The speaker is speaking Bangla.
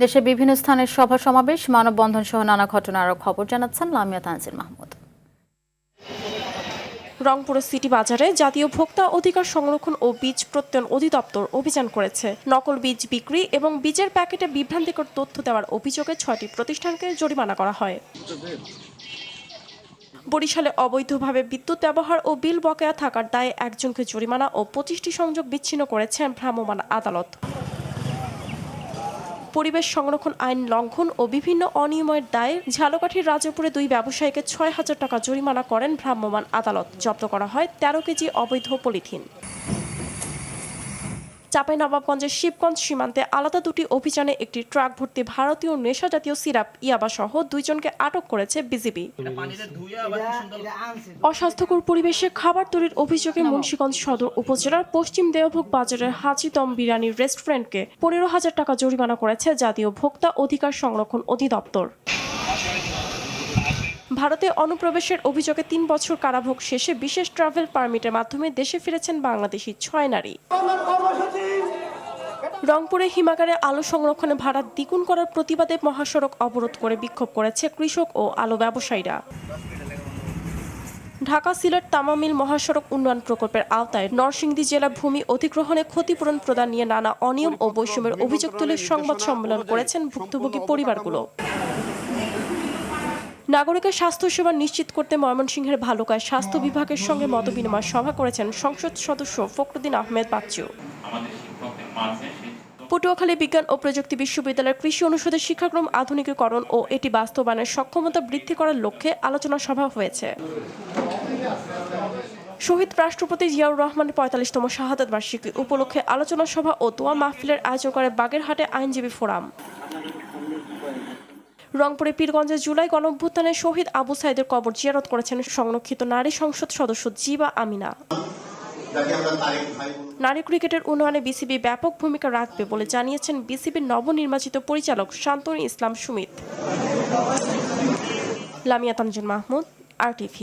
দেশে বিভিন্ন স্থানের সভা সমাবেশ, মানববন্ধন সহ নানা ঘটনার খবর জানাচ্ছেন লামিয়া তানজিল মাহমুদ। রংপুরের সিটি বাজারে জাতীয় ভোক্তা অধিকার সংরক্ষণ ও বীজ প্রত্যয়ন অধিদপ্তর অভিযান করেছে। নকল বীজ বিক্রি এবং বীজের প্যাকেটে বিভ্রান্তিকর তথ্য দেওয়ার অভিযোগে 6টি প্রতিষ্ঠানকে জরিমানা করা হয়। বরিশালে অবৈধভাবে বিদ্যুৎ ব্যবহার ও বিল বকেয়া থাকার দায়ে একজনকে জরিমানা ও 25টি সংযোগ বিচ্ছিন্ন করেছেন ভ্রাম্যমাণ আদালত। পরিবেশ সংরক্ষণ আইন লঙ্ঘন ও বিভিন্ন অনিয়মের দায়ে ঝালকাঠির রাজাপুরে 2 ব্যবসায়ীকে 6,000 টাকা জরিমানা করেন ভ্রাম্যমাণ আদালত। জব্দ করা হয় 13 কেজি অবৈধ পলিথিন। চাঁপাইনবাবগঞ্জের শিবগঞ্জ সীমান্তে আলাদা 2টি অভিযানে একটি ট্রাক ভর্তি ভারতীয় নেশা জাতীয় সিরাপ ইয়াবা সহ 2 জনকে আটক করেছে বিজিবি। অস্বাস্থ্যকর পরিবেশে খাবার তৈরির অভিযোগে মুন্সিগঞ্জ সদর উপজেলার পশ্চিম দেওভোগ বাজারের হাজি দম বিরিয়ানির রেস্টুরেন্টকে 15,000 টাকা জরিমানা করেছে জাতীয় ভোক্তা অধিকার সংরক্ষণ অধিদপ্তর। ভারতে অনুপ্রবেশের অভিযোগে 3 বছর কারাভোগ শেষে বিশেষ ট্রাভেল পারমিটের মাধ্যমে দেশে ফিরেছেন বাংলাদেশি 6 নারী। রংপুরে হিমাগারে আলু সংরক্ষণে ভাড়া দ্বিগুণ করার প্রতিবাদে মহাসড়ক অবরোধ করে বিক্ষোভ করেছে কৃষক ও আলু ব্যবসায়ীরা। ঢাকা সিলেট তামামিল মহাসড়ক উন্নয়ন প্রকল্পের আওতায় নরসিংদী জেলা ভূমি অধিগ্রহণে ক্ষতিপূরণ প্রদান নিয়ে নানা অনিয়ম ও বৈষম্যের অভিযোগ তুলে সংবাদ সম্মেলন করেছেন ভুক্তভোগী পরিবারগুলো। নাগরিকের স্বাস্থ্যসেবা নিশ্চিত করতে ময়মনসিংহের ভালুকায় স্বাস্থ্য বিভাগের সঙ্গে মতবিনিময় সভা করেছেন সংসদ সদস্য ফখরুদ্দিন আহমেদ বাচ্চু। পটুয়াখালী বিজ্ঞান ও প্রযুক্তি বিশ্ববিদ্যালয়ের কৃষি অনুষদের শিক্ষাক্রম আধুনিকীকরণ ও এটি বাস্তবায়নের সক্ষমতা বৃদ্ধি করার লক্ষ্যে আলোচনা সভা হয়েছে। শহীদ রাষ্ট্রপতি জিয়াউর রহমানের 45তম শাহাদাত বার্ষিকী উপলক্ষে আলোচনা সভা ও দোয়া মাহফিলের আয়োজন করে বাগেরহাটে আইনজীবী ফোরাম। রংপুরে পীরগঞ্জে জুলাই গণঅভ্যুত্থানে শহীদ আবু সাইদের কবর জিয়ারত করেছেন সংরক্ষিত নারী সংসদ সদস্য জিবা আমিনা। নারী ক্রিকেটের উন্নয়নে বিসিবি ব্যাপক ভূমিকা রাখবে বলে জানিয়েছেন বিসিবির নবনির্বাচিত পরিচালক শান্তনু ইসলাম সুমিত। লামিয়া তানজিল মাহমুদ, RTV।